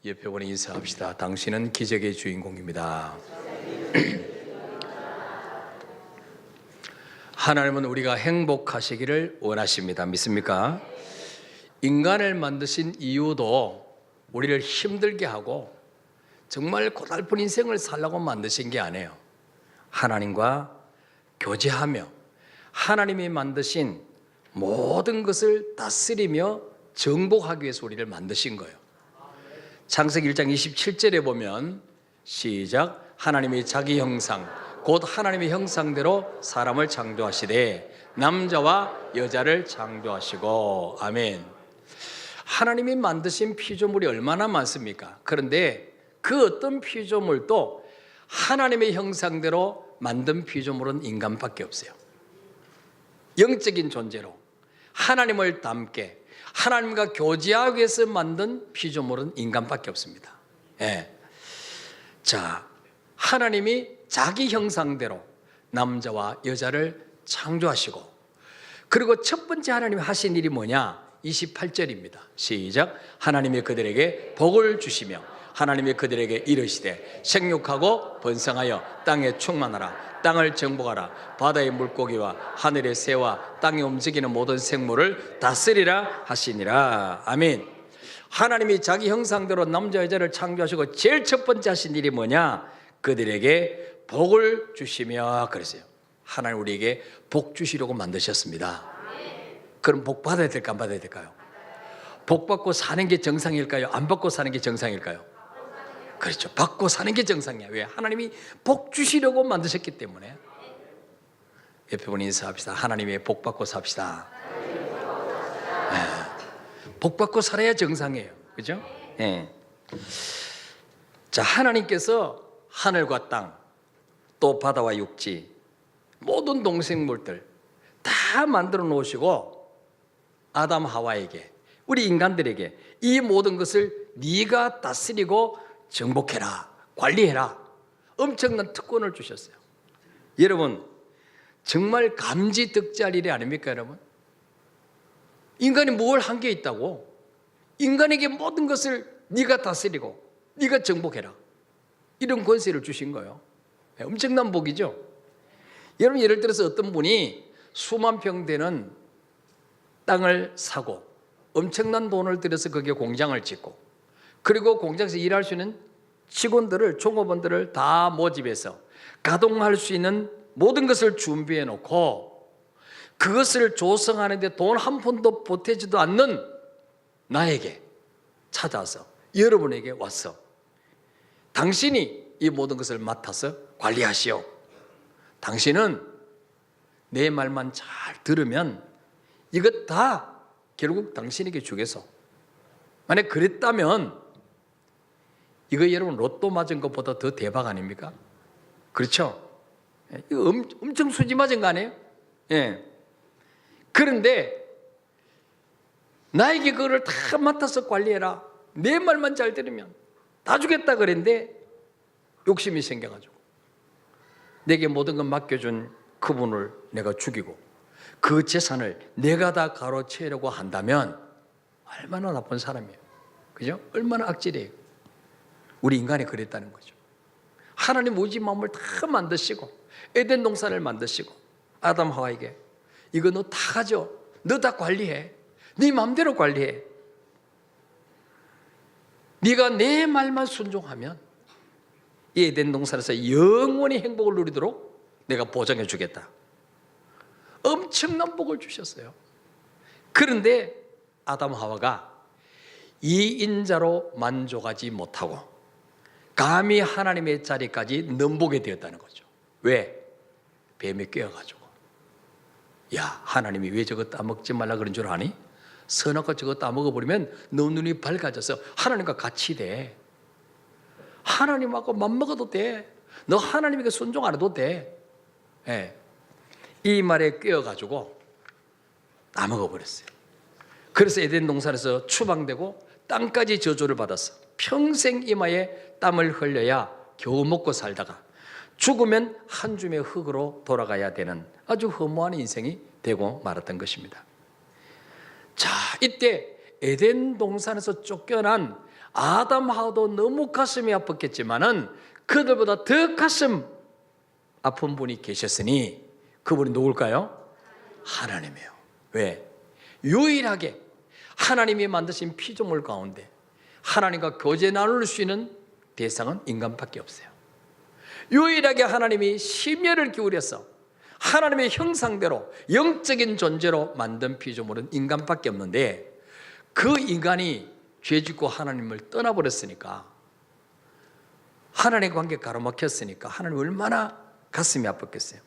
옆에 보니 인사합시다. 당신은 기적의 주인공입니다. 하나님은 우리가 행복하시기를 원하십니다. 믿습니까? 인간을 만드신 이유도 우리를 힘들게 하고 정말 고달픈 인생을 살라고 만드신 게 아니에요. 하나님과 교제하며 하나님이 만드신 모든 것을 다스리며 정복하기 위해서 우리를 만드신 거예요. 창세기 1장 27절에 보면 시작, 하나님이 자기 형상 곧 하나님의 형상대로 사람을 창조하시되 남자와 여자를 창조하시고. 아멘. 하나님이 만드신 피조물이 얼마나 많습니까? 그런데 그 어떤 피조물도 하나님의 형상대로 만든 피조물은 인간밖에 없어요. 영적인 존재로 하나님을 닮게 하나님과 교제하기 위해서 만든 피조물은 인간밖에 없습니다. 예. 자, 하나님이 자기 형상대로 남자와 여자를 창조하시고, 그리고 첫 번째 하나님이 하신 일이 뭐냐? 28절입니다. 시작, 하나님이 그들에게 복을 주시며 하나님이 그들에게 이르시되 생육하고 번성하여 땅에 충만하라. 땅을 정복하라. 바다의 물고기와 하늘의 새와 땅에 움직이는 모든 생물을 다스리라 하시니라. 아멘. 하나님이 자기 형상대로 남자 여자를 창조하시고 제일 첫 번째 하신 일이 뭐냐? 그들에게 복을 주시며 그랬어요. 하나님 우리에게 복 주시려고 만드셨습니다. 그럼 복 받아야 될까 안 받아야 될까요? 복 받고 사는 게 정상일까요? 안 받고 사는 게 정상일까요? 그렇죠. 받고 사는 게 정상이야. 왜? 하나님이 복 주시려고 만드셨기 때문에. 옆에 분 인사합시다. 하나님의 복 받고 삽시다. 네. 복 받고 살아야 정상이에요. 그죠? 네. 자, 하나님께서 하늘과 땅, 또 바다와 육지, 모든 동생물들 다 만들어 놓으시고 아담 하와에게, 우리 인간들에게 이 모든 것을 네가 다스리고 정복해라, 관리해라, 엄청난 특권을 주셨어요. 여러분, 정말 감지덕지할 일이 아닙니까 여러분? 인간이 뭘 한 게 있다고? 인간에게 모든 것을 네가 다스리고 네가 정복해라, 이런 권세를 주신 거예요. 엄청난 복이죠. 여러분, 예를 들어서 어떤 분이 수만 평 되는 땅을 사고 엄청난 돈을 들여서 거기에 공장을 짓고, 그리고 공장에서 일할 수 있는 직원들을, 종업원들을 다 모집해서 가동할 수 있는 모든 것을 준비해 놓고 그것을 조성하는데 돈 한 푼도 보태지도 않는 나에게 찾아서, 여러분에게 왔어, 당신이 이 모든 것을 맡아서 관리하시오. 당신은 내 말만 잘 들으면 이것 다 결국 당신에게 주겠어. 만약 그랬다면 이거 여러분 로또 맞은 것보다 더 대박 아닙니까? 그렇죠? 이거 엄청 수지 맞은 거 아니에요? 예. 그런데 나에게 그거를 다 맡아서 관리해라, 내 말만 잘 들으면 다 주겠다 그랬는데 욕심이 생겨가지고 내게 모든 걸 맡겨준 그분을 내가 죽이고 그 재산을 내가 다 가로채려고 한다면 얼마나 나쁜 사람이에요. 그죠? 얼마나 악질이에요. 우리 인간이 그랬다는 거죠. 하나님 우주 만물을 다 만드시고 에덴 동산을 만드시고 아담 하와에게 이거 너 다 가져, 너 다 관리해, 네 마음대로 관리해, 네가 내 말만 순종하면 이 에덴 동산에서 영원히 행복을 누리도록 내가 보장해 주겠다. 엄청난 복을 주셨어요. 그런데 아담 하와가 이 인자로 만족하지 못하고 감히 하나님의 자리까지 넘보게 되었다는 거죠. 왜? 뱀이 꿰어가지고, 야, 하나님이 왜 저거 따먹지 말라 그런 줄 아니? 선악과 저거 따먹어버리면 너 눈이 밝아져서 하나님과 같이 돼. 하나님하고 맞먹어도 돼. 너 하나님에게 순종 안 해도 돼. 예. 이 말에 꿰어가지고 따먹어버렸어요. 그래서 에덴 동산에서 추방되고 땅까지 저주를 받았어. 평생 이마에 땀을 흘려야 겨우 먹고 살다가 죽으면 한 줌의 흙으로 돌아가야 되는 아주 허무한 인생이 되고 말았던 것입니다. 자, 이때 에덴 동산에서 쫓겨난 아담하고도 너무 가슴이 아팠겠지만은 그들보다 더 가슴 아픈 분이 계셨으니 그분이 누굴까요? 하나님이에요. 왜? 유일하게 하나님이 만드신 피조물 가운데 하나님과 교제 나눌 수 있는 대상은 인간밖에 없어요. 유일하게 하나님이 심혈을 기울여서 하나님의 형상대로 영적인 존재로 만든 피조물은 인간밖에 없는데 그 인간이 죄짓고 하나님을 떠나버렸으니까 하나님과 관계 가로막혔으니까 하나님 얼마나 가슴이 아팠겠어요.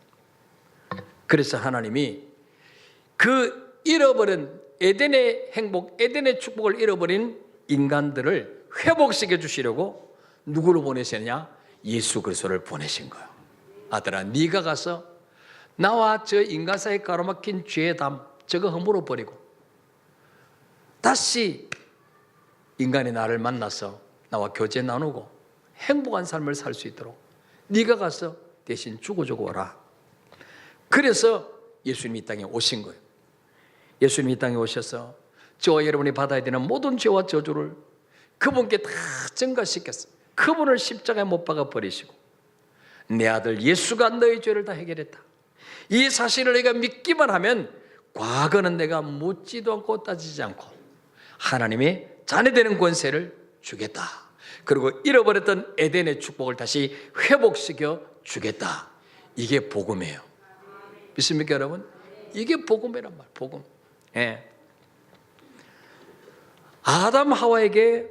그래서 하나님이 그 잃어버린 에덴의 행복, 에덴의 축복을 잃어버린 인간들을 회복시켜 주시려고 누구를 보내셨냐? 예수 그리스도를 보내신 거예요. 아들아, 네가 가서 나와 저 인간 사이에 가로막힌 죄의 담 저거 허물어 버리고 다시 인간이 나를 만나서 나와 교제 나누고 행복한 삶을 살 수 있도록 네가 가서 대신 죽어주고 오라. 그래서 예수님이 이 땅에 오신 거예요. 예수님이 이 땅에 오셔서 저와 여러분이 받아야 되는 모든 죄와 저주를 그분께 다 전가시켰어요. 그분을 십자가에 못 박아 버리시고 내 아들 예수가 너의 죄를 다 해결했다. 이 사실을 내가 믿기만 하면 과거는 내가 묻지도 않고 따지지 않고 하나님의 자녀되는 권세를 주겠다. 그리고 잃어버렸던 에덴의 축복을 다시 회복시켜 주겠다. 이게 복음이에요. 믿습니까 여러분? 이게 복음이란 말. 복음. 예. 아담 하와에게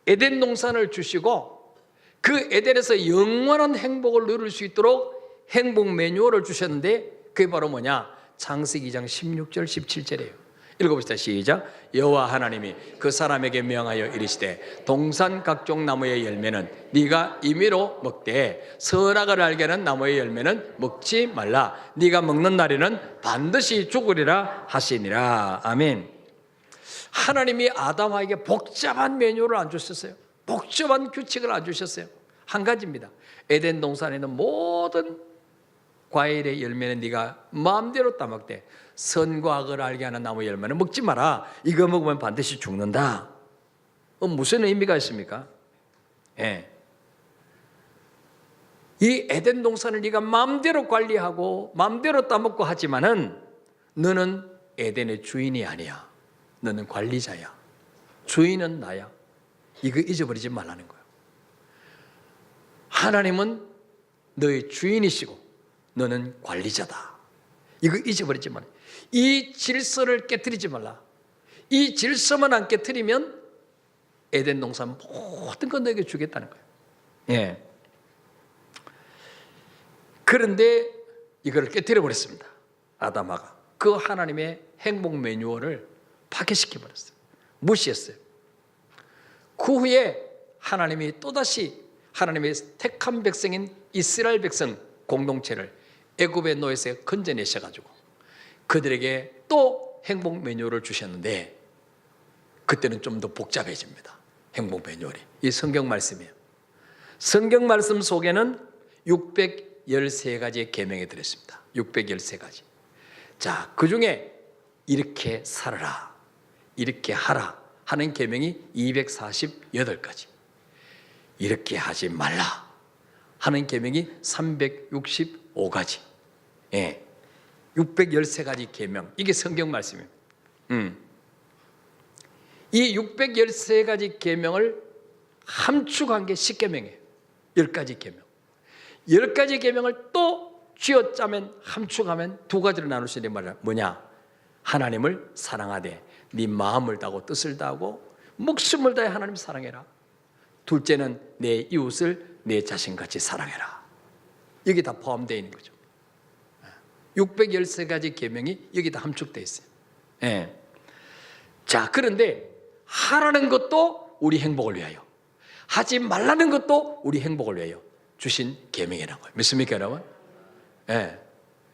에덴 동산을 주시고 그 에덴에서 영원한 행복을 누릴 수 있도록 행복 매뉴얼을 주셨는데 그게 바로 뭐냐? 창세기 2장 16절 17절이에요. 읽어봅시다. 시작. 여호와 하나님이 그 사람에게 명하여 이르시되 동산 각종 나무의 열매는 네가 임의로 먹되 선악을 알게 하는 나무의 열매는 먹지 말라. 네가 먹는 날에는 반드시 죽으리라 하시니라. 아멘. 하나님이 아담에게 복잡한 매뉴얼을 안 주셨어요. 복잡한 규칙을 안 주셨어요. 한 가지입니다. 에덴 동산에 있는 모든 과일의 열매는 네가 마음대로 따먹되 선과 악을 알게 하는 나무 열매는 먹지 마라. 이거 먹으면 반드시 죽는다. 무슨 의미가 있습니까? 예. 이 에덴 동산을 네가 마음대로 관리하고 마음대로 따먹고 하지만은 너는 에덴의 주인이 아니야. 너는 관리자야. 주인은 나야. 이거 잊어버리지 말라는 거예요. 하나님은 너의 주인이시고 너는 관리자다. 이거 잊어버리지 말아요. 이 질서를 깨트리지 말라. 이 질서만 안 깨트리면 에덴 동산 모든 건 너에게 주겠다는 거예요. 예. 그런데 이거를 깨트려 버렸습니다. 아담아가 그 하나님의 행복 매뉴얼을 파괴시켜 버렸어요. 무시했어요. 그 후에 하나님이 또다시 하나님의 택한 백성인 이스라엘 백성 공동체를 애굽의 노예에서 건져내셔가지고 그들에게 또 행복 매뉴얼을 주셨는데 그때는 좀 더 복잡해집니다. 행복 매뉴얼이 이 성경 말씀이에요. 성경 말씀 속에는 613가지의 계명이 들었습니다. 613가지. 자, 그 중에 이렇게 살아라, 이렇게 하라 하는 계명이 248가지, 이렇게 하지 말라 하는 계명이 365가지. 예. 613가지 계명. 이게 성경 말씀이에요. 이 613가지 계명을 함축한 게 10계명이에요. 10가지 계명. 10가지 계명을 또 쥐어짜면 함축하면 두 가지로 나눌 수 있는 말은 뭐냐? 하나님을 사랑하되 네 마음을 다하고 뜻을 다하고 목숨을 다해 하나님 사랑해라. 둘째는 내 이웃을 내 자신같이 사랑해라. 여기 다 포함되어 있는 거죠. 613가지 계명이 여기 다 함축되어 있어요. 예. 자, 그런데 하라는 것도 우리 행복을 위하여, 하지 말라는 것도 우리 행복을 위하여 주신 계명이라는 거예요. 믿습니까 여러분? 예.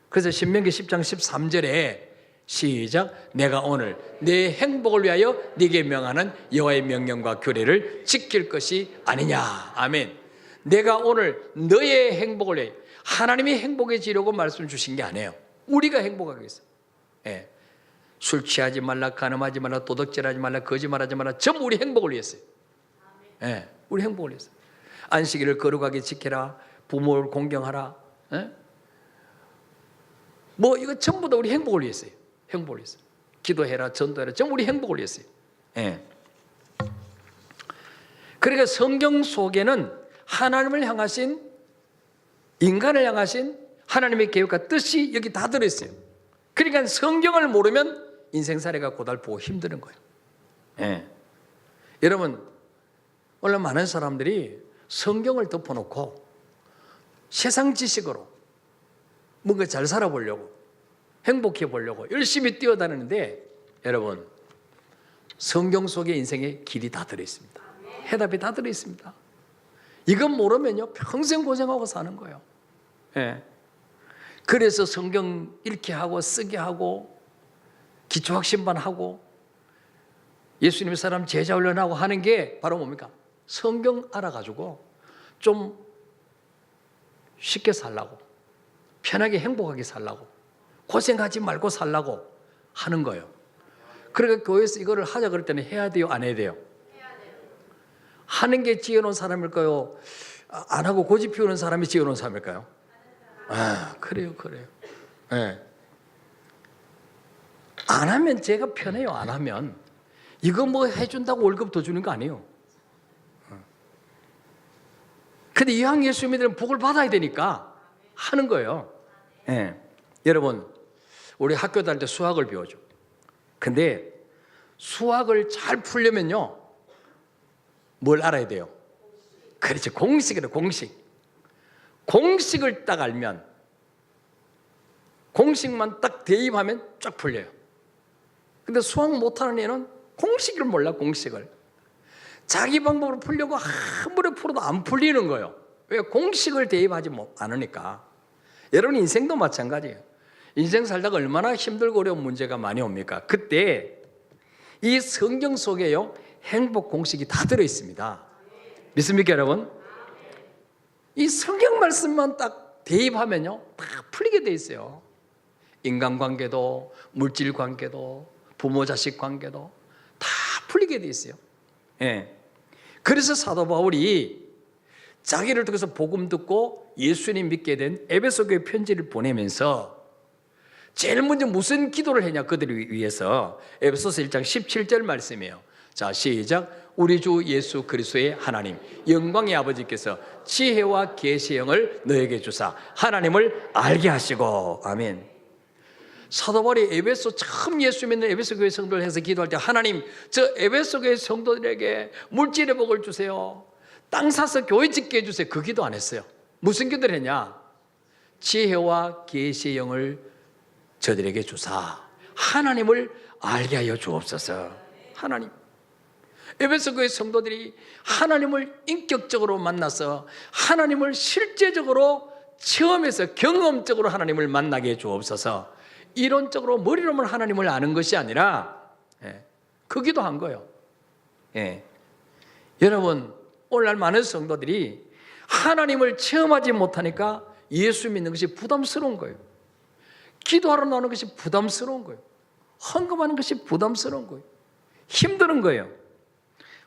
그래서 신명기 10장 13절에 시작. 내가 오늘 내 행복을 위하여 네게 명하는 여호와의 명령과 규례를 지킬 것이 아니냐. 아멘. 내가 오늘 너의 행복을 위하여, 하나님이 행복해지려고 말씀 주신 게 아니에요. 우리가 행복하기 위해서. 예. 술 취하지 말라, 간음하지 말라, 도둑질하지 말라, 거짓말하지 말라, 전부 우리 행복을 위해서요. 예, 우리 행복을 위해서. 안식일을 거룩하게 지켜라. 부모를 공경하라. 예? 뭐 이거 전부 다 우리 행복을 위해서요. 행복을 위해서. 기도해라, 전도해라. 전부 우리 행복을 위해서요. 예. 그러니까 성경 속에는 하나님을 향하신, 인간을 향하신 하나님의 계획과 뜻이 여기 다 들어있어요. 그러니까 성경을 모르면 인생살이가 고달프고 힘드는 거예요. 예. 여러분, 원래 많은 사람들이 성경을 덮어놓고 세상 지식으로 뭔가 잘 살아보려고, 행복해 보려고 열심히 뛰어다니는데, 여러분, 성경 속에 인생의 길이 다 들어있습니다. 해답이 다 들어있습니다. 이건 모르면요, 평생 고생하고 사는 거예요. 예. 그래서 성경 읽게 하고 쓰게 하고 기초학심반 하고 예수님의 사람 제자 훈련하고 하는 게 바로 뭡니까? 성경 알아가지고 좀 쉽게 살라고, 편하게 행복하게 살라고, 고생하지 말고 살라고 하는 거예요. 그러니까 교회에서 이거를 하자 그럴 때는 해야 돼요, 안 해야 돼요? 하는 게 지어놓은 사람일까요? 안 하고 고집 피우는 사람이 지어놓은 사람일까요? 아, 그래요. 네. 안 하면 제가 편해요. 안 하면 이거 뭐 해준다고 월급 더 주는 거 아니에요. 근데 이왕 예수 믿으면 복을 받아야 되니까 하는 거예요. 네. 여러분, 우리 학교 다닐 때 수학을 배우죠. 근데 수학을 잘 풀려면요, 뭘 알아야 돼요? 그렇죠. 공식이래, 공식. 공식을 딱 알면, 공식만 딱 대입하면 쫙 풀려요. 근데 수학 못하는 애는 공식을 몰라, 공식을. 자기 방법으로 풀려고 아무리 풀어도 안 풀리는 거예요. 왜? 공식을 대입하지 않으니까. 여러분 인생도 마찬가지예요. 인생 살다가 얼마나 힘들고 어려운 문제가 많이 옵니까? 그때 이 성경 속에요, 행복 공식이 다 들어있습니다. 믿습니까, 여러분? 이 성경 말씀만 딱 대입하면요, 다 풀리게 돼 있어요. 인간관계도, 물질 관계도, 부모 자식 관계도 다 풀리게 돼 있어요. 예. 그래서 사도 바울이 자기를 통해서 복음 듣고 예수님 믿게 된 에베소 교회 편지를 보내면서 제일 먼저 무슨 기도를 했냐, 그들을 위해서. 에베소서 1장 17절 말씀이에요. 자, 시작. 우리 주 예수 그리스도의 하나님, 영광의 아버지께서 지혜와 계시의 영을 너에게 주사 하나님을 알게 하시고. 아멘. 사도 바울이 에베소 처음 예수 믿는 에베소 교회 성도를 해서 기도할 때, 하나님, 저 에베소 교회 성도들에게 물질의 복을 주세요, 땅 사서 교회 짓게 해주세요, 그 기도 안 했어요. 무슨 기도를 했냐? 지혜와 계시의 영을 저들에게 주사 하나님을 알게 하여 주옵소서. 하나님, 에베소 교회 성도들이 하나님을 인격적으로 만나서 하나님을 실제적으로 체험해서 경험적으로 하나님을 만나게 해 주옵소서. 이론적으로 머리로만 하나님을 아는 것이 아니라, 그 기도한 거예요. 여러분, 오늘날 많은 성도들이 하나님을 체험하지 못하니까 예수 믿는 것이 부담스러운 거예요. 기도하러 나오는 것이 부담스러운 거예요. 헌금하는 것이 부담스러운 거예요. 힘드는 거예요.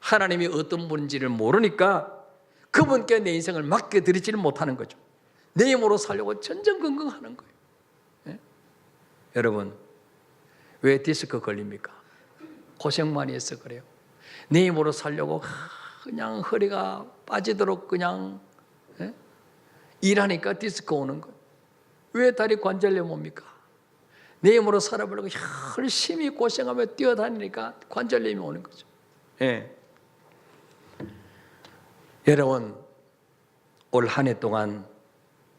하나님이 어떤 분인지를 모르니까 그분께 내 인생을 맡겨드리지를 못하는 거죠. 내 힘으로 살려고 전전긍긍하는 거예요. 여러분, 왜 디스크 걸립니까? 고생 많이 해서 그래요. 내 힘으로 살려고 그냥 허리가 빠지도록 그냥 일하니까 디스크 오는 거예요. 왜 다리 관절염 옵니까? 내 힘으로 살아보려고 열심히 고생하며 뛰어다니니까 관절염이 오는 거죠. 여러분, 올 한 해 동안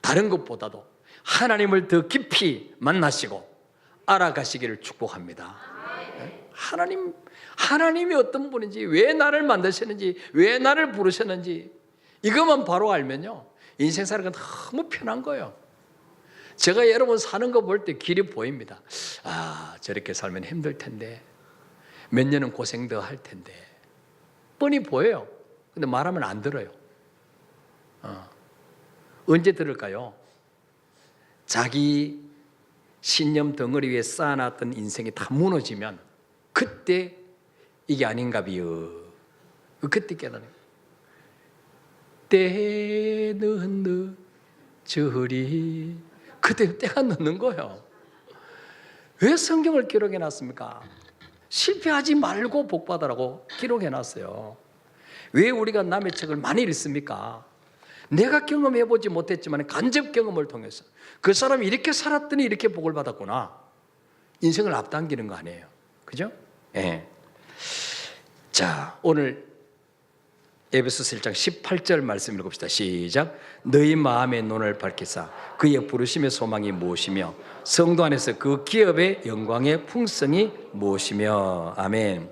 다른 것보다도 하나님을 더 깊이 만나시고 알아가시기를 축복합니다. 하나님이 어떤 분인지, 왜 나를 만드셨는지, 왜 나를 부르셨는지, 이것만 바로 알면요, 인생 살아가 너무 편한 거예요. 제가 여러분 사는 거 볼 때 길이 보입니다. 아, 저렇게 살면 힘들 텐데, 몇 년은 고생 더 할 텐데, 뻔히 보여요. 근데 말하면 안 들어요. 언제 들을까요? 자기 신념 덩어리 위에 쌓아놨던 인생이 다 무너지면 그때 이게 아닌가 비요. 그때 깨달아요. 때는 늦으리. 그때 때가 늦는 거예요. 왜 성경을 기록해 놨습니까? 실패하지 말고 복받으라고 기록해 놨어요. 왜 우리가 남의 책을 많이 읽습니까? 내가 경험해보지 못했지만 간접 경험을 통해서 그 사람이 이렇게 살았더니 이렇게 복을 받았구나. 인생을 앞당기는 거 아니에요. 그죠? 예. 자, 오늘 에베소서 1장 18절 말씀 읽읍시다. 시작. 너희 마음의 눈을 밝히사 그의 부르심의 소망이 무엇이며 성도 안에서 그 기업의 영광의 풍성이 무엇이며. 아멘.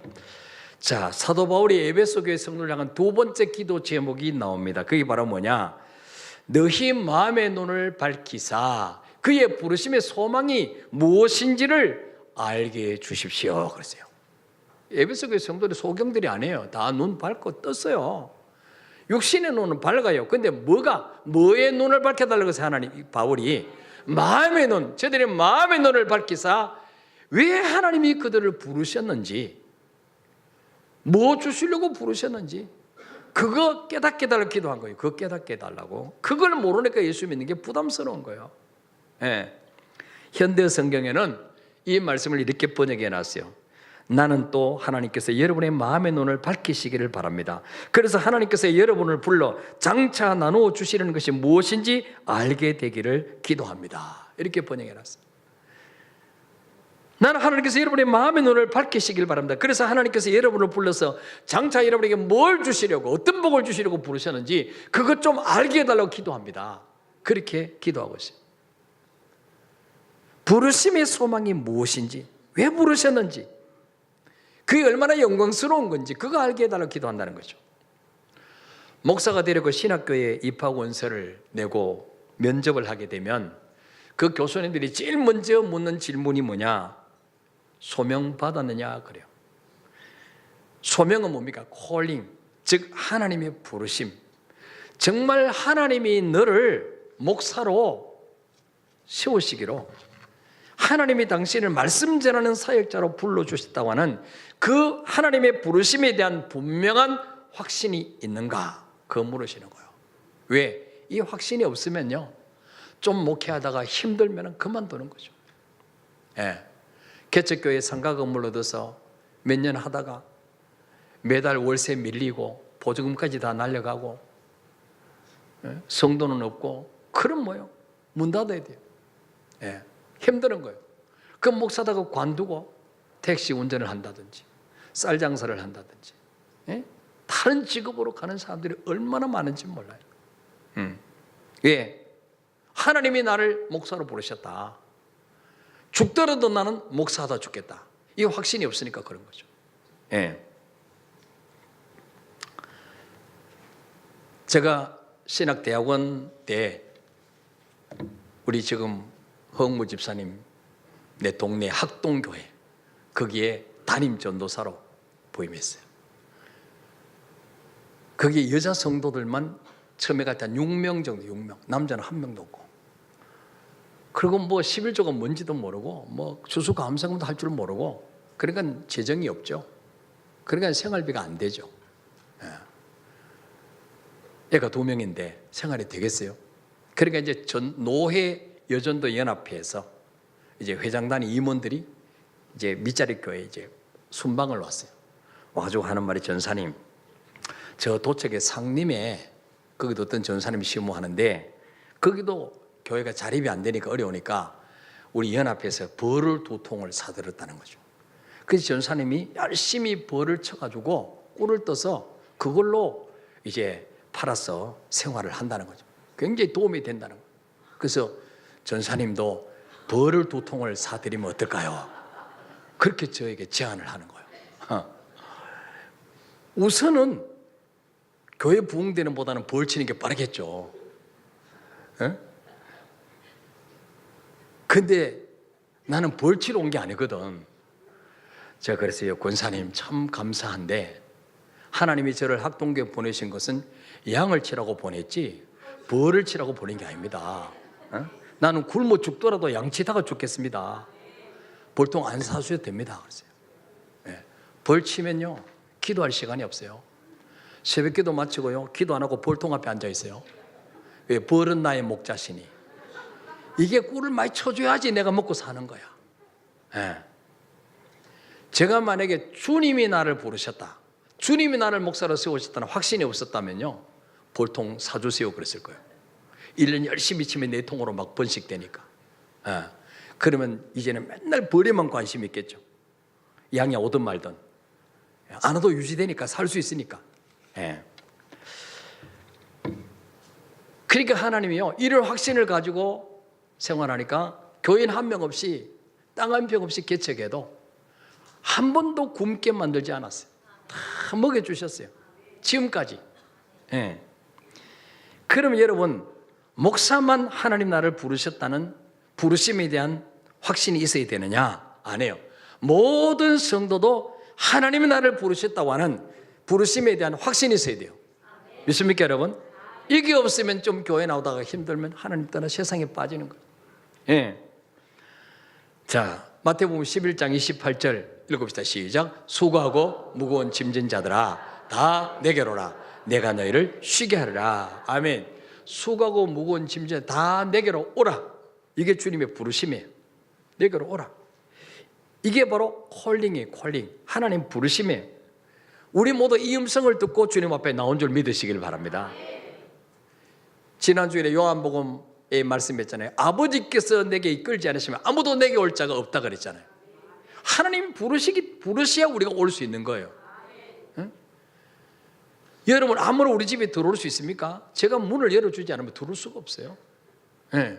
자, 사도 바울이 에베소 교회 성도를 향한 두 번째 기도 제목이 나옵니다. 그게 바로 뭐냐? 너희 마음의 눈을 밝히사 그의 부르심의 소망이 무엇인지를 알게 해 주십시오. 그랬어요. 에베소 교회 성도들 소경들이 아니에요. 다 눈 밝고 떴어요. 육신의 눈은 밝아요. 근데 뭐의 눈을 밝혀달라고 해서 하나님, 바울이 마음의 눈, 저들의 마음의 눈을 밝히사 왜 하나님이 그들을 부르셨는지, 뭐 주시려고 부르셨는지, 그거 깨닫게 달라고 기도한 거예요. 그거 깨닫게 해달라고. 그걸 모르니까 예수 믿는 게 부담스러운 거예요. 예. 현대 성경에는 이 말씀을 이렇게 번역해 놨어요. 나는 또 하나님께서 여러분의 마음의 눈을 밝히시기를 바랍니다. 그래서 하나님께서 여러분을 불러 장차 나누어 주시려는 것이 무엇인지 알게 되기를 기도합니다. 이렇게 번역해 놨어요. 나는 하나님께서 여러분의 마음의 눈을 밝히시길 바랍니다. 그래서 하나님께서 여러분을 불러서 장차 여러분에게 뭘 주시려고, 어떤 복을 주시려고 부르셨는지 그것 좀 알게 해달라고 기도합니다. 그렇게 기도하고 있어요. 부르심의 소망이 무엇인지, 왜 부르셨는지, 그게 얼마나 영광스러운 건지 그거 알게 해달라고 기도한다는 거죠. 목사가 되려고 신학교에 입학 원서를 내고 면접을 하게 되면 그 교수님들이 제일 먼저 묻는 질문이 뭐냐? 소명 받았느냐? 그래요. 소명은 뭡니까? 콜링, 즉 하나님의 부르심. 정말 하나님이 너를 목사로 세우시기로, 하나님이 당신을 말씀 전하는 사역자로 불러주셨다고 하는 그 하나님의 부르심에 대한 분명한 확신이 있는가? 그거 물으시는 거예요. 왜? 이 확신이 없으면요, 좀 목회하다가 힘들면 그만두는 거죠. 예. 개척교회 상가 건물 얻어서 몇 년 하다가 매달 월세 밀리고 보조금까지 다 날려가고, 예? 성도는 없고, 그럼 뭐요? 문 닫아야 돼요. 예. 힘드는 거예요. 그 목사다가 관두고 택시 운전을 한다든지 쌀 장사를 한다든지, 예? 다른 직업으로 가는 사람들이 얼마나 많은지 몰라요. 왜? 하나님이 나를 목사로 부르셨다. 죽더라도 나는 목사하다 죽겠다. 이 확신이 없으니까 그런 거죠. 예. 제가 신학대학원 때 우리 지금 허응무 집사님 내 동네 학동교회 거기에 담임 전도사로 부임했어요. 거기에 여자 성도들만 처음에 갔다 6명 정도, 6명. 남자는 1명도 없고. 그리고 뭐 11조가 뭔지도 모르고, 뭐 추수감사금도 할 줄 모르고, 그러니까 재정이 없죠. 그러니까 생활비가 안 되죠. 애가 2명인데 생활이 되겠어요? 그러니까 이제 노회 여전도 연합회에서 이제 회장단 임원들이 이제 밑자리 교회에 이제 순방을 왔어요. 와가지고 하는 말이, 전사님, 저 도척의 상림에 거기도 어떤 전사님이 시무하는데 거기도 교회가 자립이 안 되니까 어려우니까 우리 연합회에서 벌을 2통을 사들었다는 거죠. 그래서 전사님이 열심히 벌을 쳐가지고 꿀을 떠서 그걸로 이제 팔아서 생활을 한다는 거죠. 굉장히 도움이 된다는 거예요. 그래서 전사님도 벌을 2통을 사드리면 어떨까요? 그렇게 저에게 제안을 하는 거예요. 우선은 교회 부흥되는 보다는 벌 치는 게 빠르겠죠. 근데 나는 벌 치러 온 게 아니거든. 제가 그랬어요. 권사님 참 감사한데 하나님이 저를 학동교회 보내신 것은 양을 치라고 보냈지 벌을 치라고 보낸 게 아닙니다. 나는 굶어 죽더라도 양치다가 죽겠습니다. 벌통 안 사주셔도 됩니다. 그랬어요. 벌 치면요, 기도할 시간이 없어요. 새벽기도 마치고요, 기도 안 하고 벌통 앞에 앉아 있어요. 왜? 벌은 나의 목자시니. 이게 꿀을 많이 쳐줘야지 내가 먹고 사는 거야. 예. 제가 만약에 주님이 나를 부르셨다, 주님이 나를 목사로 세우셨다는 확신이 없었다면요, 벌통 사주세요 그랬을 거예요. 1년 열심히 치면 내 통으로 막 번식되니까. 예. 그러면 이제는 맨날 벌에만 관심이 있겠죠. 양이 오든 말든 안 와도 유지되니까, 살 수 있으니까. 예. 그러니까 하나님이요, 이런 확신을 가지고 생활하니까 교인 한 명 없이, 땅 한 평 없이 개척해도 한 번도 굶게 만들지 않았어요. 다 먹여주셨어요, 지금까지. 예. 그러면 여러분, 목사만 하나님 나를 부르셨다는 부르심에 대한 확신이 있어야 되느냐? 아니에요. 모든 성도도 하나님이 나를 부르셨다고 하는 부르심에 대한 확신이 있어야 돼요. 믿습니까 여러분? 이게 없으면 좀 교회 나오다가 힘들면 하나님 떠나 세상에 빠지는 거예요. 예. 자, 마태복음 11장 28절 읽읍시다. 시작. 수고하고 무거운 짐진 자들아, 다 내게로 오라. 내가 너희를 쉬게 하리라. 아멘. 수고하고 무거운 짐진 다 내게로 오라. 이게 주님의 부르심이에요. 내게로 오라. 이게 바로 콜링이에요. 콜링. 하나님 부르심이에요. 우리 모두 이 음성을 듣고 주님 앞에 나온 줄 믿으시길 바랍니다. 지난주에 요한복음에 말씀했잖아요. 아버지께서 내게 이끌지 않으시면 아무도 내게 올 자가 없다 그랬잖아요. 하나님 부르셔야 우리가 올 수 있는 거예요. 응? 여러분, 아무나 우리 집에 들어올 수 있습니까? 제가 문을 열어주지 않으면 들어올 수가 없어요. 네.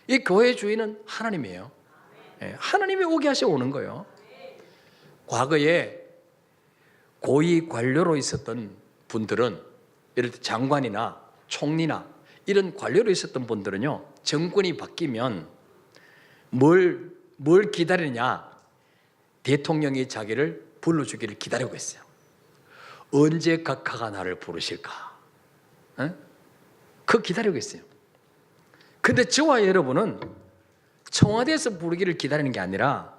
이 교회 주인은 하나님이에요. 네. 하나님이 오게 하셔 오는 거예요. 과거에 고위 관료로 있었던 분들은, 예를 들어 장관이나 총리나 이런 관료로 있었던 분들은요, 정권이 바뀌면 뭘 기다리느냐? 대통령이 자기를 불러주기를 기다리고 있어요. 언제 각하가 나를 부르실까? 그거 기다리고 있어요. 근데 저와 여러분은 청와대에서 부르기를 기다리는 게 아니라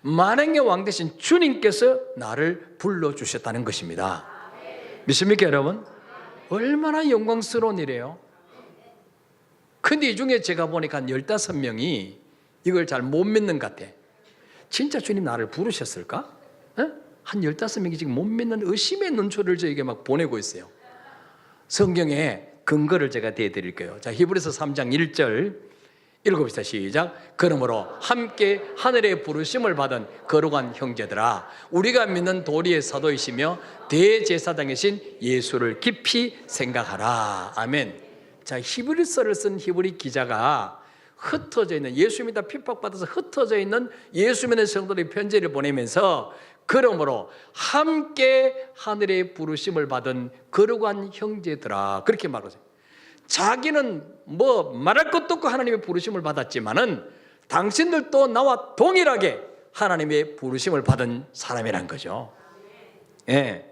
만왕의 왕 되신 주님께서 나를 불러주셨다는 것입니다. 믿습니까 여러분? 얼마나 영광스러운 일이에요. 근데 이 중에 제가 보니까 한 15명이 이걸 잘 못 믿는 것 같아. 진짜 주님 나를 부르셨을까? 한 15명이 지금 못 믿는 의심의 눈초리를 저에게 막 보내고 있어요. 성경에 근거를 제가 대드릴게요. 자, 히브리서 3장 1절 읽어봅시다. 시작. 그러므로 함께 하늘의 부르심을 받은 거룩한 형제들아, 우리가 믿는 도리의 사도이시며 대제사장이신 예수를 깊이 생각하라. 아멘. 자, 히브리서를 쓴 히브리 기자가 흩어져 있는, 예수 믿다 핍박받아서 흩어져 있는 예수 믿는 성도들의 편지를 보내면서 그러므로 함께 하늘의 부르심을 받은 거룩한 형제들아, 그렇게 말하세요. 자기는 뭐 말할 것도 없고 하나님의 부르심을 받았지만은 당신들도 나와 동일하게 하나님의 부르심을 받은 사람이란 거죠. 예.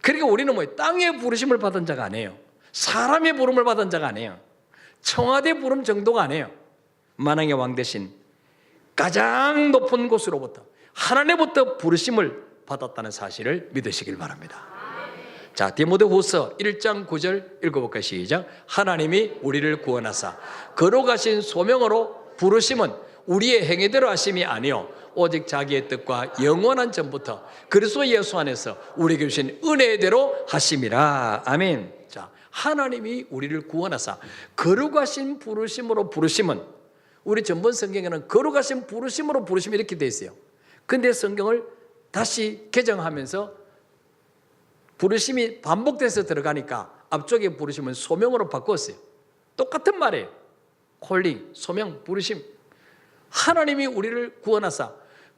그러니까 우리는 뭐 땅의 부르심을 받은 자가 아니에요. 사람의 부름을 받은 자가 아니에요. 청와대 부름 정도가 아니에요. 만왕의 왕 대신 가장 높은 곳으로부터 하나님부터 부르심을 받았다는 사실을 믿으시길 바랍니다. 자, 디모데후서 1장 9절 읽어볼까요? 시작. 하나님이 우리를 구원하사 거룩하신 소명으로 부르심은 우리의 행위대로 하심이 아니요 오직 자기의 뜻과 영원한 전부터 그리스도 예수 안에서 우리에게 주신 은혜대로 하심이라. 아멘. 자, 하나님이 우리를 구원하사 거룩하신 부르심으로 부르심은, 우리 전번 성경에는 거룩하신 부르심으로 부르심 이렇게 되어 있어요. 근데 성경을 다시 개정하면서 부르심이 반복돼서 들어가니까 앞쪽에 부르심은 소명으로 바꿨어요. 똑같은 말이에요. 콜링, 소명, 부르심. 하나님이 우리를 구원하사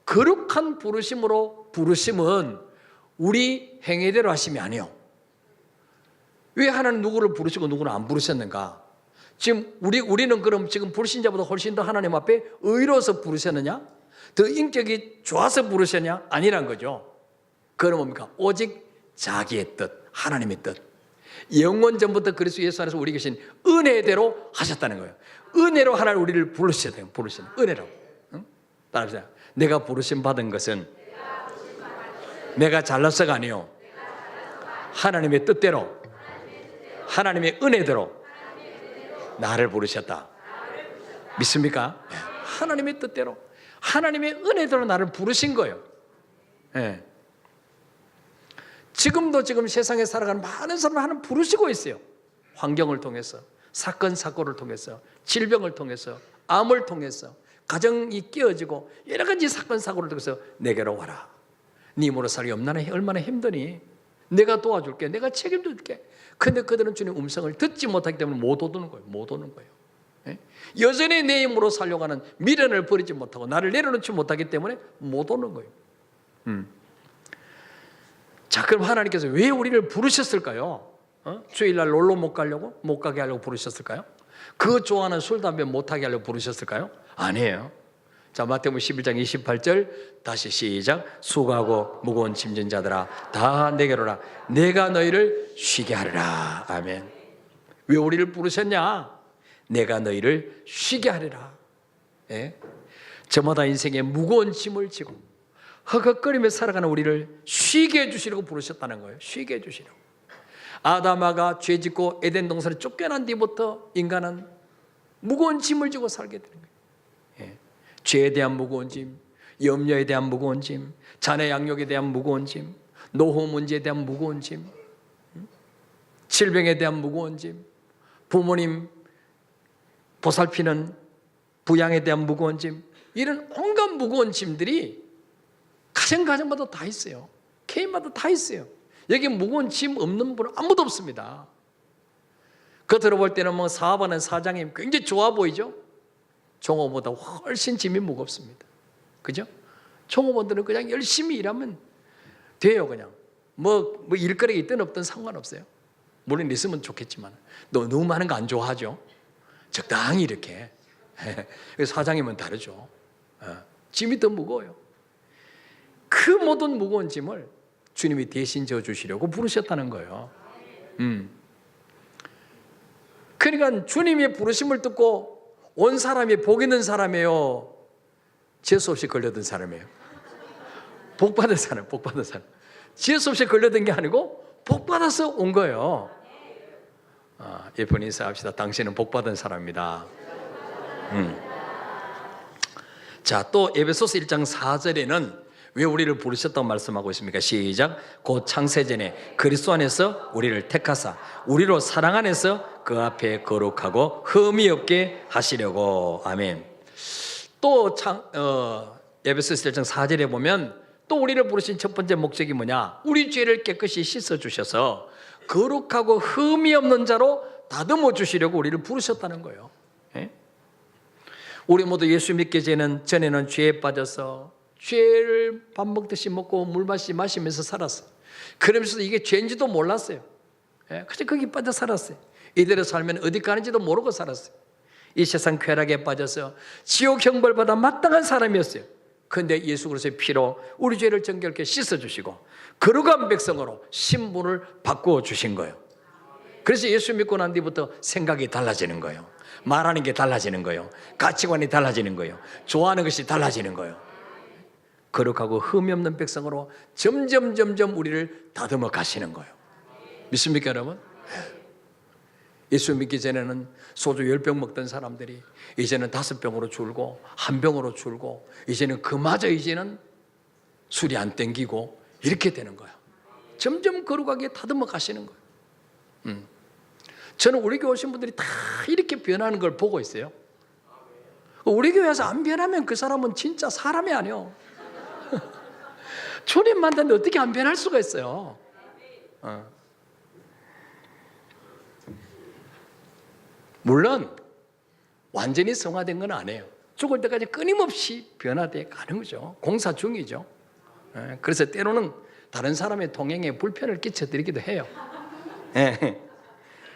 거룩한 부르심으로 부르심은 우리 행위대로 하심이 아니에요. 왜 하나님 누구를 부르시고 누구는 안 부르셨는가? 지금 우리는 그럼 지금 부르신 자보다 훨씬 더 하나님 앞에 의로워서 부르셨느냐? 더 인격이 좋아서 부르셨냐? 아니란 거죠. 그건 뭡니까? 오직 자기의 뜻, 하나님의 뜻, 영원 전부터 그리스도 예수 안에서 우리 계신 은혜대로 하셨다는 거예요. 은혜로 하나님 우리를 부르셔야 돼요. 부르시는 은혜로. 응? 따라합시다. 내가 부르심 받은 것은 내가 잘나서가 아니요 하나님의 뜻대로, 하나님의 은혜대로 나를 부르셨다. 믿습니까? 하나님의 뜻대로, 하나님의 은혜대로 나를 부르신 거예요. 네. 지금 세상에 살아가는 많은 사람을 하나님 부르시고 있어요. 환경을 통해서, 사건 사고를 통해서, 질병을 통해서, 암을 통해서, 가정이 깨어지고 여러 가지 사건 사고를 통해서 내게로 와라. 네 힘으로 살기 얼마나 힘드니? 내가 도와줄게. 내가 책임질게. 근데 그들은 주님 음성을 듣지 못하기 때문에 못 오는 거예요. 못 오는 거예요. 여전히 내 힘으로 살려고 하는 미련을 버리지 못하고 나를 내려놓지 못하기 때문에 못 오는 거예요. 자, 그럼 하나님께서 왜 우리를 부르셨을까요? 주일날 놀러 못 가게 하려고 부르셨을까요? 그 좋아하는 술, 담배 못하게 하려고 부르셨을까요? 아니에요. 자, 마태복음 11장 28절 다시 시작. 수고하고 무거운 짐진 자들아 다 내게로 오라. 내가 너희를 쉬게 하리라. 아멘. 왜 우리를 부르셨냐? 내가 너희를 쉬게 하리라. 예? 저마다 인생에 무거운 짐을 지고 허걱거리며 살아가는 우리를 쉬게 해주시려고 부르셨다는 거예요. 쉬게 해주시려고. 아담아가 죄짓고 에덴 동산에 쫓겨난 뒤부터 인간은 무거운 짐을 지고 살게 되는 거예요. 예. 죄에 대한 무거운 짐, 염려에 대한 무거운 짐, 자녀 양육에 대한 무거운 짐, 노후 문제에 대한 무거운 짐, 질병에 대한 무거운 짐, 부모님 보살피는 부양에 대한 무거운 짐, 이런 온갖 무거운 짐들이 가정마다 다 있어요. 개인마다 다 있어요. 여기 무거운 짐 없는 분은 아무도 없습니다. 겉으로 볼 때는 뭐 사업하는 사장님 굉장히 좋아 보이죠? 종업보다 훨씬 짐이 무겁습니다. 그죠? 종업원들은 그냥 열심히 일하면 돼요. 그냥 뭐 일거리가 있든 없든 상관없어요. 물론 있으면 좋겠지만 너무 많은 거 안 좋아하죠. 적당히 이렇게. 사장님은 다르죠. 짐이 더 무거워요. 그 모든 무거운 짐을 주님이 대신 져주시려고 부르셨다는 거예요. 그러니까 주님의 부르심을 듣고 온 사람이 복 있는 사람이에요? 재수 없이 걸려든 사람이에요? 복 받은 사람, 복 받은 사람. 재수 없이 걸려든 게 아니고 복 받아서 온 거예요. 예쁜 인사합시다. 당신은 복 받은 사람입니다. 자, 또 에베소서 1장 4절에는 왜 우리를 부르셨다고 말씀하고 있습니까? 시작. 곧 창세전에 그리스도 안에서 우리를 택하사 우리로 사랑 안에서 그 앞에 거룩하고 흠이 없게 하시려고. 아멘. 또 에베소서 1장 4절에 보면 또 우리를 부르신 첫 번째 목적이 뭐냐? 우리 죄를 깨끗이 씻어주셔서 거룩하고 흠이 없는 자로 다듬어 주시려고 우리를 부르셨다는 거예요. 우리 모두 예수 믿기 전에는 죄에 빠져서 죄를 밥 먹듯이 먹고 물 마시면서 살았어요. 그러면서도 이게 죄인지도 몰랐어요. 그냥 거기 빠져 살았어요. 이대로 살면 어디 가는지도 모르고 살았어요. 이 세상 쾌락에 빠져서 지옥 형벌받아 마땅한 사람이었어요. 그런데 예수 그리스도의 피로 우리 죄를 정결케 씻어주시고 거룩한 백성으로 신분을 바꾸어 주신 거예요. 그래서 예수 믿고 난 뒤부터 생각이 달라지는 거예요. 말하는 게 달라지는 거예요. 가치관이 달라지는 거예요. 좋아하는 것이 달라지는 거예요. 거룩하고 흠이 없는 백성으로 점점 우리를 다듬어 가시는 거예요. 믿습니까, 여러분? 예수 믿기 전에는 소주 10병 먹던 사람들이 이제는 5병으로 줄고 1병으로 줄고 이제는 이제는 술이 안 땡기고 이렇게 되는 거예요. 점점 거룩하게 다듬어 가시는 거예요. 저는 우리 교회 오신 분들이 다 이렇게 변하는 걸 보고 있어요. 우리 교회에서 안 변하면 그 사람은 진짜 사람이 아니에요. 주님 만났는데 어떻게 안 변할 수가 있어요? 물론 완전히 성화된 건 아니에요. 죽을 때까지 끊임없이 변화돼 가는 거죠. 공사 중이죠. 그래서 때로는 다른 사람의 동행에 불편을 끼쳐드리기도 해요.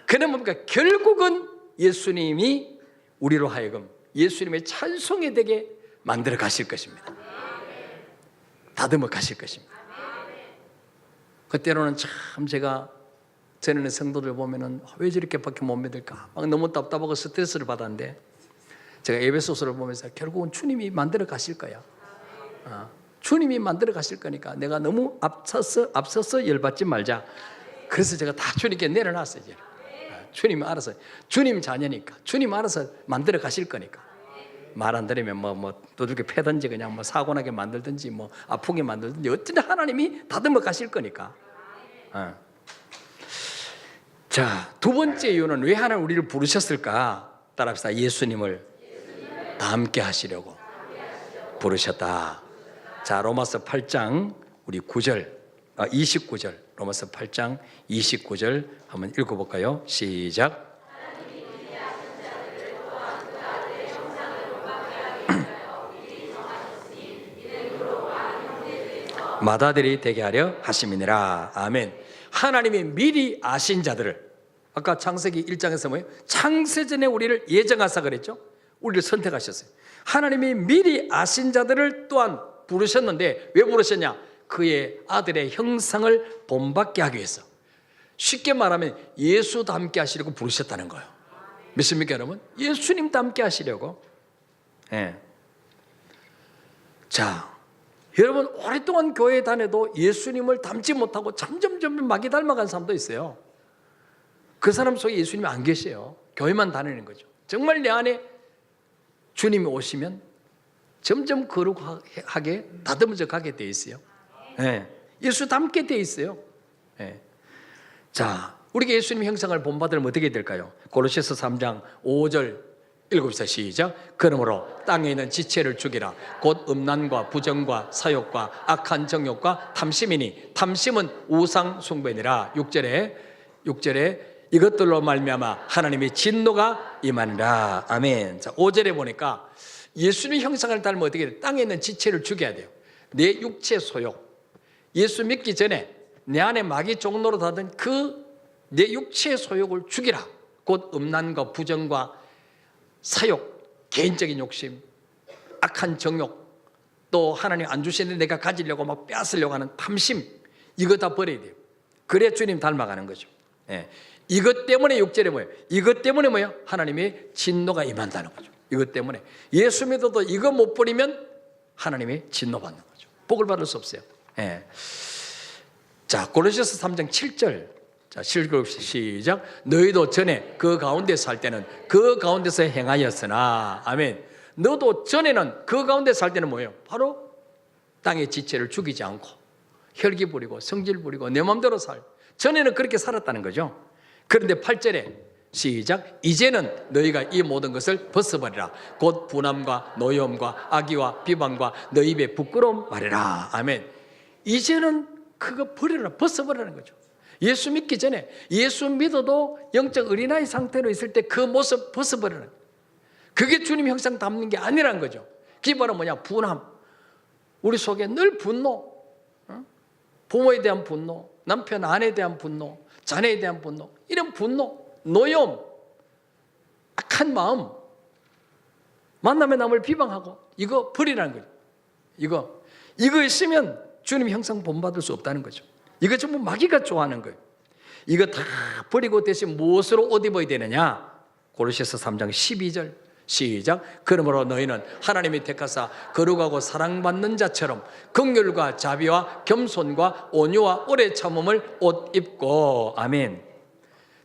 그는 뭡니까? 결국은 예수님이 우리로 하여금 예수님의 찬송이 되게 만들어 가실 것입니다. 다듬어 가실 것입니다. 그때로는 참 제가 전에는 성도들 보면은 왜 저렇게밖에 못 믿을까? 막 너무 답답하고 스트레스를 받았는데 제가 에베소서를 보면서 결국은 주님이 만들어 가실 거야. 주님이 만들어 가실 거니까 내가 너무 앞서서 열받지 말자. 그래서 제가 다 주님께 내려놨어요. 이제. 주님 알아서, 주님 자녀니까, 주님 알아서 만들어 가실 거니까. 말 안 들으면 뭐 두들겨 패든지 그냥 뭐 사고 나게 만들든지 뭐 아프게 만들든지 어쨌든 하나님이 다듬어 가실 거니까. 자, 두 번째 이유는 왜 하나님 우리를 부르셨을까? 따라합시다. 예수님을 다 함께 하시려고 부르셨다. 자, 로마서 8장 우리 29절 로마서 8장 29절 한번 읽어볼까요? 시작. 맏아들이 되게 하려 하심이니라. 아멘. 하나님이 미리 아신 자들을, 아까 창세기 1장에서 뭐예요? 창세전에 우리를 예정하사 그랬죠? 우리를 선택하셨어요. 하나님이 미리 아신 자들을 또한 부르셨는데 왜 부르셨냐? 그의 아들의 형상을 본받게 하기 위해서. 쉽게 말하면 예수 닮게 하시려고 부르셨다는 거예요. 믿습니까 여러분? 예수님 닮게 하시려고. 네. 자, 여러분 오랫동안 교회에 다녀도 예수님을 닮지 못하고 점점 마귀 닮아간 사람도 있어요. 그 사람 속에 예수님이 안 계세요. 교회만 다니는 거죠. 정말 내 안에 주님이 오시면 점점 거룩하게 다듬어져 가게 돼 있어요. 네. 예수 닮게 돼 있어요. 네. 자, 우리가 예수님 형상을 본받으면 어떻게 될까요? 고로새서 3장 5절 읽읍시다. 시작. 그러므로 땅에 있는 지체를 죽이라. 곧 음란과 부정과 사욕과 악한 정욕과 탐심이니 탐심은 우상 숭배니라. 6절에 이것들로 말미암아 하나님의 진노가 임하니라. 아멘. 자, 5절에 보니까 예수님 형상을 닮으면 어떻게 돼요? 땅에 있는 지체를 죽여야 돼요. 내 육체 소욕. 예수 믿기 전에 내 안에 마귀 종노릇 하던 그 내 육체의 소욕을 죽이라. 곧 음란과 부정과 사욕, 개인적인 욕심, 악한 정욕, 또 하나님 안 주시는데 내가 가지려고 막 빼앗으려고 하는 탐심, 이거 다 버려야 돼요. 그래야 주님 닮아가는 거죠. 예. 이것 때문에 6절에 뭐예요? 이것 때문에 뭐예요? 하나님의 진노가 임한다는 거죠. 이것 때문에 예수 믿어도 이거 못 버리면 하나님의 진노 받는 거죠. 복을 받을 수 없어요. 예. 자, 고린도서 3장 7절. 자, 시작. 너희도 전에 그 가운데 살 때는 그 가운데서 행하였으나, 아멘. 너도 전에는 그 가운데 살 때는 뭐예요? 바로 땅의 지체를 죽이지 않고 혈기 부리고 성질 부리고 내 마음대로 전에는 그렇게 살았다는 거죠. 그런데 8절에 시작. 이제는 너희가 이 모든 것을 벗어버리라. 곧 분함과 노여움과 악의와 비방과 너희 입에 부끄러움 말해라. 아멘. 이제는 그거 버려라. 벗어버리라는 거죠. 예수 믿기 전에, 예수 믿어도 영적 어린아이 상태로 있을 때 그 모습 벗어버리는, 그게 주님 형상 담는 게 아니라는 거죠. 그게 바로 뭐냐? 분함. 우리 속에 늘 분노, 부모에 대한 분노, 남편 아내에 대한 분노, 자녀에 대한 분노, 이런 분노, 노여움, 악한 마음, 만남의 남을 비방하고, 이거 버리라는 거죠. 이거 있으면 주님 형상 본받을 수 없다는 거죠. 이거 전부 마귀가 좋아하는 거예요. 이거 다 버리고 대신 무엇으로 옷 입어야 되느냐? 고로새서 3장 12절 시작. 그러므로 너희는 하나님이 택하사 거룩하고 사랑받는 자처럼 긍휼과 자비와 겸손과 온유와 오래 참음을 옷 입고. 아멘.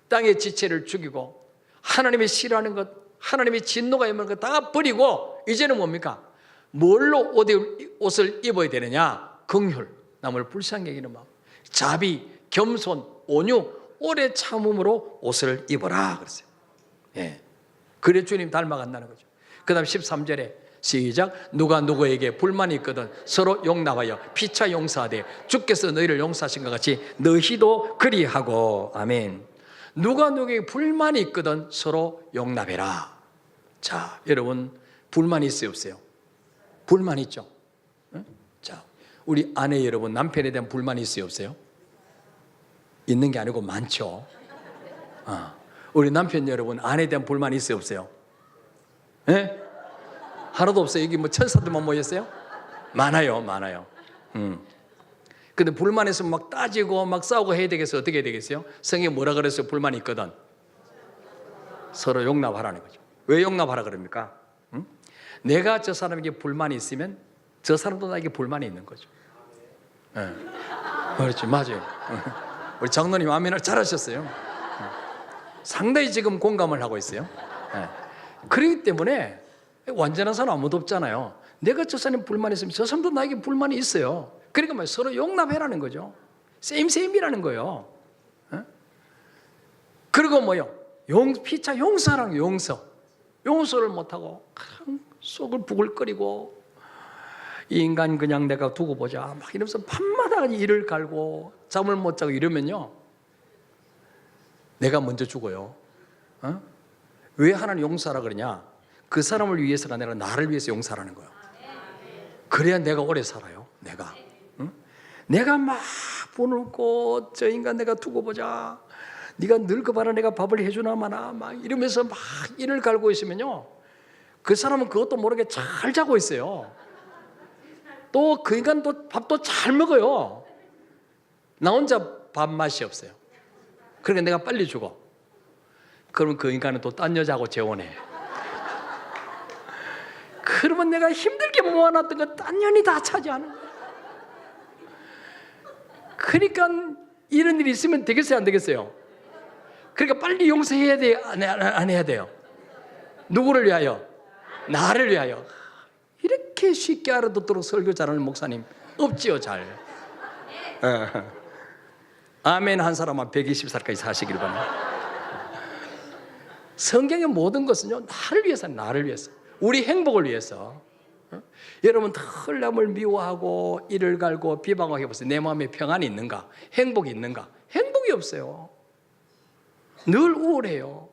땅의 지체를 죽이고 하나님이 싫어하는 것, 하나님의 진노가 임하는 것 다 버리고 이제는 뭡니까? 뭘로 옷을 입어야 되느냐? 긍휼, 남을 불쌍히 여기는 마음, 자비, 겸손, 온유, 오래 참음으로 옷을 입어라 그랬어요. 예. 그래 주님 닮아간다는 거죠. 그 다음 13절에 시작. 누가 누구에게 불만이 있거든 서로 용납하여 피차 용서하되 주께서 너희를 용서하신 것 같이 너희도 그리하고. 아멘. 누가 누구에게 불만이 있거든 서로 용납해라. 자, 여러분 불만이 있어요 없어요? 불만 있죠. 자, 우리 아내 여러분 남편에 대한 불만이 있어요 없어요? 있는 게 아니고 많죠. 우리 남편 여러분 아내에 대한 불만이 있어요 없어요? 예? 하나도 없어요. 여기 뭐 천사들만 모였어요? 많아요. 근데 불만해서 막 따지고 막 싸우고 해야 되겠어요? 어떻게 해야 되겠어요? 성경에 뭐라 그랬어요? 불만이 있거든 서로 용납하라는 거죠. 왜 용납하라 그럽니까? 내가 저 사람에게 불만이 있으면 저 사람도 나에게 불만이 있는 거죠. 예. 그렇지, 맞아요. 우리 장로님 아멘을 잘하셨어요. 상당히 지금 공감을 하고 있어요. 그렇기 때문에 완전한 사람 아무도 없잖아요. 내가 저 사람이 불만이 있으면 저 사람도 나에게 불만이 있어요. 그러니까 서로 용납해라는 거죠. 세임세임이라는 거예요. 그리고 뭐요? 피차 용서라는 거예요. 용서를 못하고 속을 부글거리고 이 인간 그냥 내가 두고 보자 막 이러면서 밤마다 이를 갈고 잠을 못 자고 이러면요, 내가 먼저 죽어요. 왜 하나님 용서하라 그러냐? 그 사람을 위해서가 아니라 나를 위해서 용서하라는 거예요. 그래야 내가 오래 살아요. 내가 막 부늘고 저 인간 내가 두고 보자, 네가 늙어봐라 내가 밥을 해주나 마나 막 이러면서 막 이를 갈고 있으면요, 그 사람은 그것도 모르게 잘 자고 있어요. 또 그 인간도 밥도 잘 먹어요. 나 혼자 밥맛이 없어요. 그러니까 내가 빨리 죽어. 그러면 그 인간은 또 딴 여자하고 재혼해. 그러면 내가 힘들게 모아놨던 거 딴 년이 다 차지하는 거야. 그러니까 이런 일이 있으면 되겠어요, 안 되겠어요? 그러니까 빨리 용서해야 돼요, 안 해야 돼요? 누구를 위하여? 나를 위하여. 이렇게 쉽게 알아듣도록 설교 잘하는 목사님 없지요, 잘. 아멘 한 사람만 120살까지 사시길 바랍니다. 성경의 모든 것은요, 나를 위해서, 나를 위해서, 우리 행복을 위해서. 여러분 늘 남을 미워하고 이를 갈고 비방하게 해보세요. 내 마음에 평안이 있는가? 행복이 있는가? 행복이 없어요. 늘 우울해요.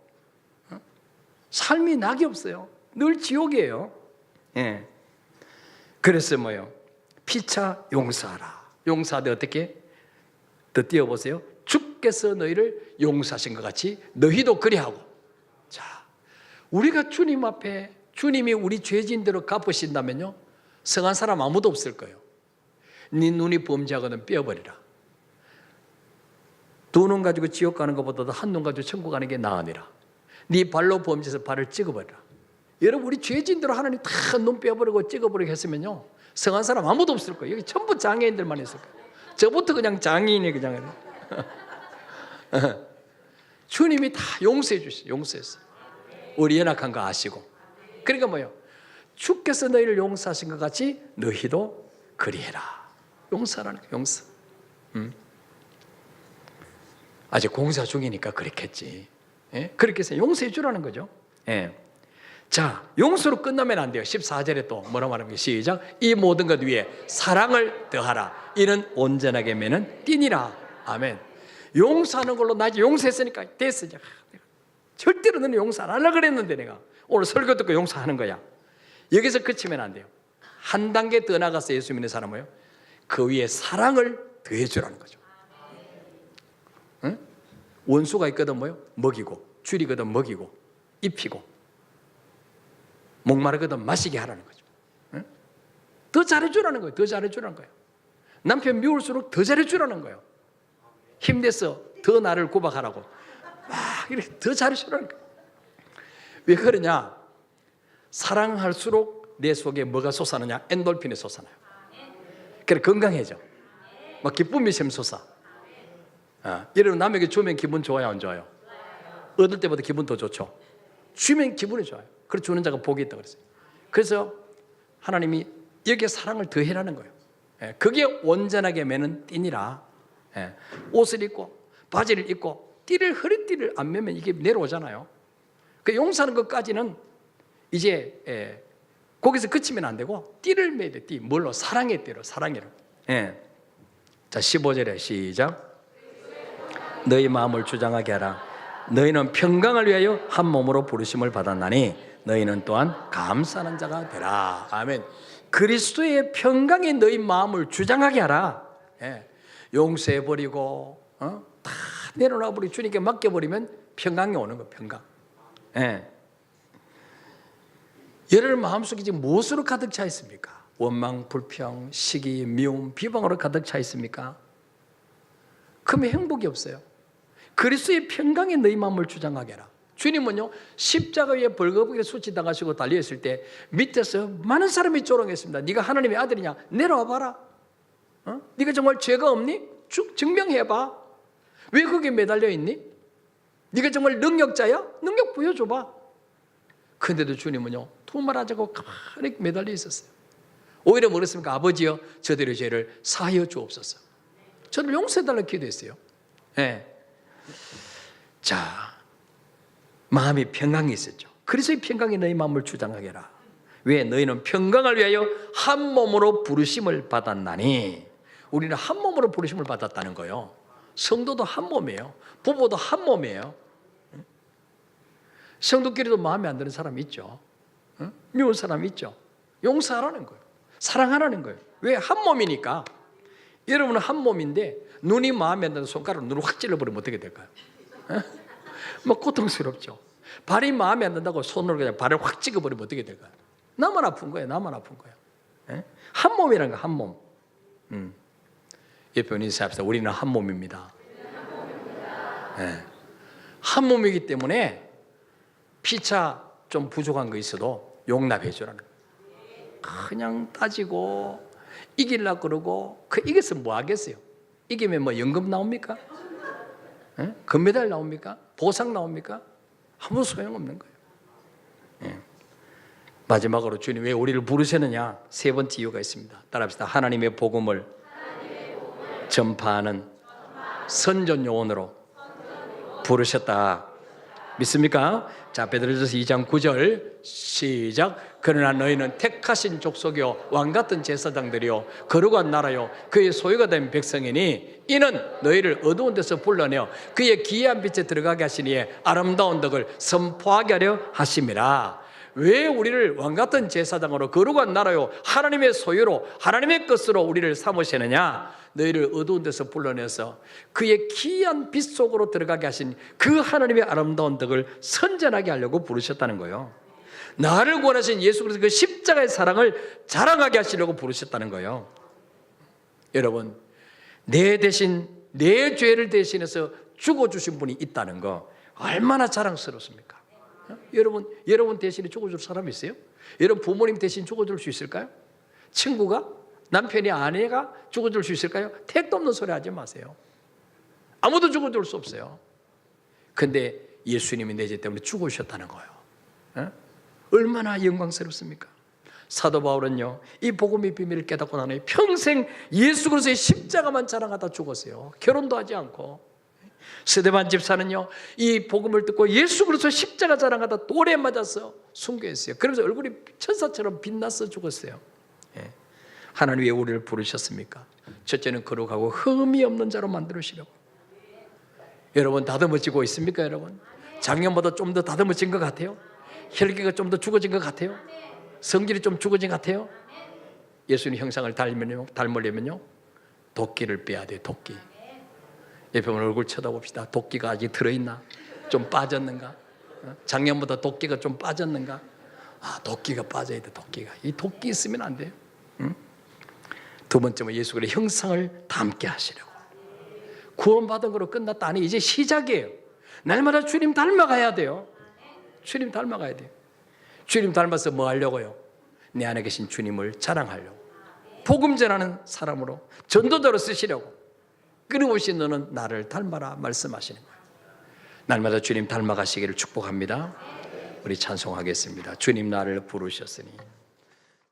삶이 낙이 없어요. 늘 지옥이에요. 예. 그래서 뭐요? 피차 용서하라. 용서하되 어떻게? 더 띄워보세요. 주께서 너희를 용서하신 것 같이 너희도 그리하고. 자, 우리가 주님 앞에 주님이 우리 죄진대로 갚으신다면요, 성한 사람 아무도 없을 거예요. 네 눈이 범죄하거든 떼어버리라. 두 눈 가지고 지옥 가는 것보다도 한 눈 가지고 천국 가는 게 나으니라. 네 발로 범죄해서 발을 찍어버리라. 여러분 우리 죄진대로 하나님 다 눈 빼버리고 찍어버리게 했으면요, 성한 사람 아무도 없을 거예요. 여기 전부 장애인들만 있을 거예요. 저부터 그냥 장애인이 그냥. 주님이 다 용서해 주시죠. 용서했어요. 우리 연약한 거 아시고. 그러니까 뭐예요? 주께서 너희를 용서하신 것 같이 너희도 그리해라. 용서라는 거예요. 용서. 아직 공사 중이니까 그렇겠지. 예? 그렇게 해서 용서해 주라는 거죠. 예. 자, 용서로 끝나면 안 돼요. 14절에 또 뭐라 말합니까? 시작. 이 모든 것 위에 사랑을 더하라. 이는 온전하게 매는 띠니라. 아멘. 용서하는 걸로 나 이제 용서했으니까 됐어. 절대로 너는 용서 안 하려고 그랬는데 내가 오늘 설교 듣고 용서하는 거야. 여기서 그치면 안 돼요. 한 단계 더 나가서 예수 믿는 사람은요, 그 위에 사랑을 더해 주라는 거죠. 응? 원수가 있거든 뭐요? 먹이고, 줄이거든 먹이고, 입히고, 목마르거든 마시게 하라는 거죠. 응? 더 잘해주라는 거예요. 더 잘해주라는 거예요. 남편 미울수록 더 잘해주라는 거예요. 힘내서 더 나를 구박하라고 막 이렇게 더 잘해주라는 거예요. 왜 그러냐? 사랑할수록 내 속에 뭐가 솟아나냐? 엔돌핀이 솟아나요. 그래 건강해져. 막 기쁨이 샘솟아. 여러분 남에게 주면 기분 좋아요, 안 좋아요? 얻을 때보다 기분 더 좋죠. 주면 기분이 좋아요. 그래서 주는 자가 복이 있다고 그랬어요. 그래서 하나님이 여기에 사랑을 더해라는 거예요. 그게 온전하게 매는 띠니라. 옷을 입고 바지를 입고 허리띠를 안 매면 이게 내려오잖아요. 그 용서하는 것까지는 이제 거기서 그치면 안 되고 띠를 매야 돼. 띠 뭘로? 사랑의 띠로. 사랑이로. 자 15절에 시작. 너희 마음을 주장하게 하라. 너희는 평강을 위하여 한 몸으로 부르심을 받았나니 너희는 또한 감사하는 자가 되라. 아멘. 그리스도의 평강이 너희 마음을 주장하게 하라. 용서해버리고 다 내려놔버리고 주님께 맡겨버리면 평강이 오는 거예요. 평강. 여러분 마음속에 지금 무엇으로 가득 차 있습니까? 원망, 불평, 시기, 미움, 비방으로 가득 차 있습니까? 그러면 행복이 없어요. 그리스도의 평강에 너희 마음을 주장하게 하라. 주님은요, 십자가 위에 벌거벗게 수치당하시고 달려있을 때 밑에서 많은 사람이 조롱했습니다. 네가 하나님의 아들이냐? 내려와 봐라. 네가 정말 죄가 없니? 증명해봐. 왜 거기에 매달려 있니? 네가 정말 능력자야? 능력 보여줘봐. 근데도 주님은요, 두말하자고 가만히 매달려 있었어요. 오히려 뭐랬습니까? 아버지여, 저들의 죄를 사하여 주옵소서. 저를 용서해달라고 기도했어요. 네. 자, 마음이 평강이 있었죠. 그래서 이 평강이 너희 마음을 주장하게 해라. 왜? 너희는 평강을 위하여 한 몸으로 부르심을 받았나니. 우리는 한 몸으로 부르심을 받았다는 거예요. 성도도 한 몸이에요. 부부도 한 몸이에요. 성도끼리도 마음에 안 드는 사람이 있죠. 미운 사람이 있죠. 용서하라는 거예요. 사랑하라는 거예요. 왜? 한 몸이니까. 여러분은 한 몸인데 눈이 마음에 안 드는 손가락으로 눈을 확 찔러버리면 어떻게 될까요? 뭐 고통스럽죠. 발이 마음에 안 든다고 손으로 그냥 발을 확 찍어버리면 어떻게 될까요? 나만 아픈 거예요. 나만 아픈 거예요. 한 몸이라는 거야. 한 몸. 옆에 인사합시다. 우리는 한 몸입니다. 한 몸이기 때문에 피차 좀 부족한 거 있어도 용납해 주라는 거예요. 그냥 따지고 이기려고 그러고 이겨서 뭐 하겠어요? 이기면 뭐 연금 나옵니까? 금메달 나옵니까? 보상 나옵니까? 아무 소용없는 거예요. 마지막으로 주님 왜 우리를 부르셨느냐? 세 번째 이유가 있습니다. 따라합시다. 하나님의 복음을 전파하는 선전 요원으로 부르셨다. 믿습니까? 자, 베드로전서 2장 9절 시작. 그러나 너희는 택하신 족속이요 왕같은 제사장들이요 거룩한 나라요 그의 소유가 된 백성이니 이는 너희를 어두운 데서 불러내어 그의 기이한 빛에 들어가게 하시니에 아름다운 덕을 선포하게 하려 하심이라. 왜 우리를 왕같은 제사장으로 거룩한 나라요 하나님의 소유로 하나님의 것으로 우리를 삼으시느냐? 너희를 어두운 데서 불러내서 그의 기이한 빛 속으로 들어가게 하신 그 하나님의 아름다운 덕을 선전하게 하려고 부르셨다는 거예요. 나를 구원하신 예수 그리스도 그 십자가의 사랑을 자랑하게 하시려고 부르셨다는 거예요. 여러분, 내 대신 내 죄를 대신해서 죽어주신 분이 있다는 거 얼마나 자랑스럽습니까? 여러분 대신에 죽어줄 사람이 있어요? 여러분 부모님 대신 죽어줄 수 있을까요? 친구가? 남편이 아내가 죽어줄 수 있을까요? 택도 없는 소리 하지 마세요. 아무도 죽어줄 수 없어요. 근데 예수님이 내 죄 때문에 죽으셨다는 거예요. 얼마나 영광스럽습니까? 사도 바울은요, 이 복음의 비밀을 깨닫고 나니 평생 예수 그리스도의 십자가만 자랑하다 죽었어요. 결혼도 하지 않고. 스데반 집사는요, 이 복음을 듣고 예수 그리스도 십자가 자랑하다 돌에 맞아서 순교했어요. 그러면서 얼굴이 천사처럼 빛나서 죽었어요. 하나님 왜 우리를 부르셨습니까? 첫째는 거룩하고 흠이 없는 자로 만들으시려고. 여러분 다듬어지고 있습니까? 여러분 작년보다 좀 더 다듬어진 것 같아요? 혈기가 좀 더 죽어진 것 같아요? 성질이 좀 죽어진 것 같아요? 예수님 형상을 닮으려면요 도끼를 빼야 돼요. 도끼. 옆에 얼굴 쳐다봅시다. 도끼가 아직 들어있나? 좀 빠졌는가? 작년보다 도끼가 좀 빠졌는가? 도끼가 빠져야 돼. 도끼가. 이 도끼 있으면 안 돼요. 두 번째는 예수 그리스도의 형상을 닮게 하시려고. 구원받은 거로 끝났다. 아니 이제 시작이에요. 날마다 주님 닮아가야 돼요. 주님 닮아가야 돼요. 주님 닮아서 뭐 하려고요? 내 안에 계신 주님을 자랑하려고. 복음 전하는 사람으로 전도자로 쓰시려고. 끊임없이 너는 나를 닮아라 말씀하시는 거예요. 날마다 주님 닮아가시기를 축복합니다. 우리 찬송하겠습니다. 주님 나를 부르셨으니